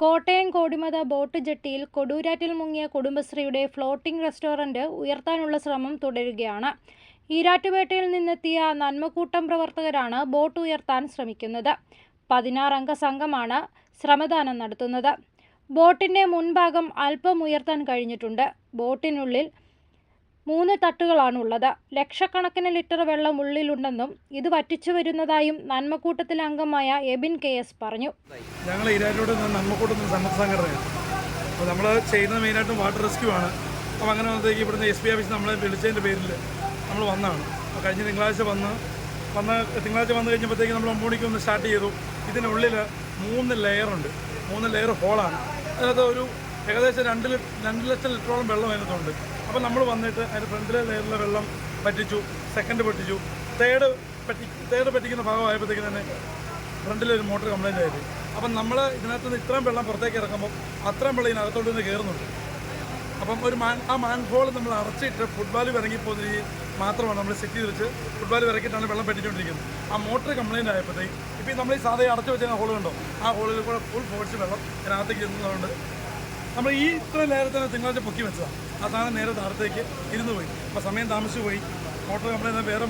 Kottayam Kodimatha boat ജെട്ടിയിൽ കൊടുങ്കാറ്റിൽ മുങ്ങിയ കുടുംബശ്രീയുടെ floating restaurant ഉയർത്താനുള്ള ശ്രമം തുടരുകയാണ്. ഈരാറ്റുപേട്ടയിൽ നിന്നെത്തിയ നന്മക്കൂട്ടം പ്രവർത്തകരാണ് ബോട്ട് ഉയർത്താൻ ശ്രമിക്കുന്നത്. 16 അംഗ സംഘമാണ് ശ്രമദാനം നടത്തുന്നത്. ബോട്ടിന്റെ മുൻഭാഗം അല്പം ഉയർത്താൻ കഴിഞ്ഞിട്ടുണ്ട്. ബോട്ടിനുള്ളിൽ 3 തട്ടുകളാണുള്ളത്. ലക്ഷക്കണക്കിന് ലിറ്റർ വെള്ളം ഉള്ളിലുണ്ടെന്നും ഇത് വറ്റിച്ചു വരുന്നതായും നന്മക്കൂട്ടത്തിലെ അംഗമായ എബിൻ KS പറഞ്ഞു. ഞങ്ങൾ ഈരാറ്റോട് നന്മക്കൂട്ടത്തിൽ സന്നദ്ധ സംഘടനയാണ്. അപ്പോൾ നമ്മൾ ചെയ്യുന്നത് മെയിനായിട്ടും വാട്ടർ റെസ്ക്യൂ ആണ്. അപ്പോൾ അങ്ങനെ വന്നത്തേക്ക് ഇവിടുന്ന് SP ഓഫീസിൽ നമ്മളെ വിളിച്ചതിൻ്റെ പേരിൽ നമ്മൾ വന്നതാണ്. അപ്പോൾ കഴിഞ്ഞ തിങ്കളാഴ്ച വന്ന് കഴിഞ്ഞപ്പോഴത്തേക്ക് നമ്മൾ 9 മണിക്ക് ഒന്ന് സ്റ്റാർട്ട് ചെയ്തു. ഇതിനുള്ളിൽ 3 ലെയറുണ്ട്. 3 ലെയർ ഹോളാണ്. അതിനകത്ത് ഒരു ഏകദേശം 2 ലക്ഷം ലിറ്ററോളം വെള്ളം അതിനകത്തുണ്ട്. അപ്പോൾ നമ്മൾ വന്നിട്ട് അതിൻ്റെ ഫ്രണ്ടിലെ ലെയറിലെ വെള്ളം പറ്റിച്ചു, സെക്കൻഡ് പറ്റിച്ചു, തേർഡ് പറ്റിക്കുന്ന ഭാഗമായപ്പോഴത്തേക്ക് തന്നെ ഫ്രണ്ടിലൊരു മോട്ടർ കംപ്ലൈൻ്റ് ആയിട്ട്. അപ്പം നമ്മൾ ഇതിനകത്ത് നിന്ന് ഇത്രയും വെള്ളം പുറത്തേക്ക് ഇറക്കുമ്പോൾ അത്രയും വെള്ളം ഇതിനകത്തോട്ട് നിന്ന് കയറുന്നുണ്ട്. അപ്പം ആ മാൻഹോൾ നമ്മൾ അടച്ചിട്ട് ഫുട്ബോൾ ഇറങ്ങിപ്പോകുന്ന രീതി മാത്രമാണ് നമ്മൾ സെറ്റ് ചെയ്ത് വെച്ച് ഫുട്ബോൾ ഇറക്കിയിട്ടാണ് വെള്ളം പറ്റിച്ചുകൊണ്ടിരിക്കുന്നത്. ആ മോട്ടർ കംപ്ലൈൻ്റ് ആയപ്പോഴത്തേക്ക് ഇപ്പോൾ നമ്മൾ ഈ സാധനം അടച്ചു വെച്ച ഹോൾ കണ്ടോ, ആ ഹോളിൽ കൂടെ ഫുൾ ഫോഴ്സ് വെള്ളം ഇതിനകത്തേക്ക് ഇരുന്നതുകൊണ്ട് നമ്മൾ ഈ ഇത്ര നേരത്തെ തിങ്കളാഴ്ച പൊക്കി വെച്ചതാണ്. ആ സാധനം നേരെ താഴത്തേക്ക് ഇരുന്ന് പോയി. അപ്പോൾ സമയം താമസിച്ചു പോയി. മോട്ടർ കംപ്ലൈൻറ്റ് വേറെ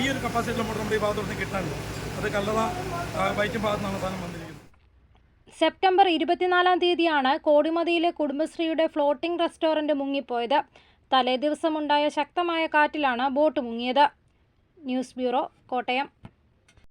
ഈ ഒരു കപ്പാസിറ്റിയുള്ള മോട്ടർ നമ്മുടെ ഈ ഭാഗത്തോട്ട് കിട്ടാനുണ്ട്. അത് കല്ലറ വൈക്കം ഭാഗത്തുനിന്നാണ് സാധനം വന്നിരിക്കുന്നത്. സെപ്റ്റംബർ 24-ാം തീയതിയാണ് കോടിമതിയിലെ കുടുംബശ്രീയുടെ ഫ്ലോട്ടിംഗ് റെസ്റ്റോറന്റ് മുങ്ങിപ്പോയത്. തലേദിവസമുണ്ടായ ശക്തമായ കാറ്റിലാണ് ബോട്ട് മുങ്ങിയത്. News bureau, Kottayam.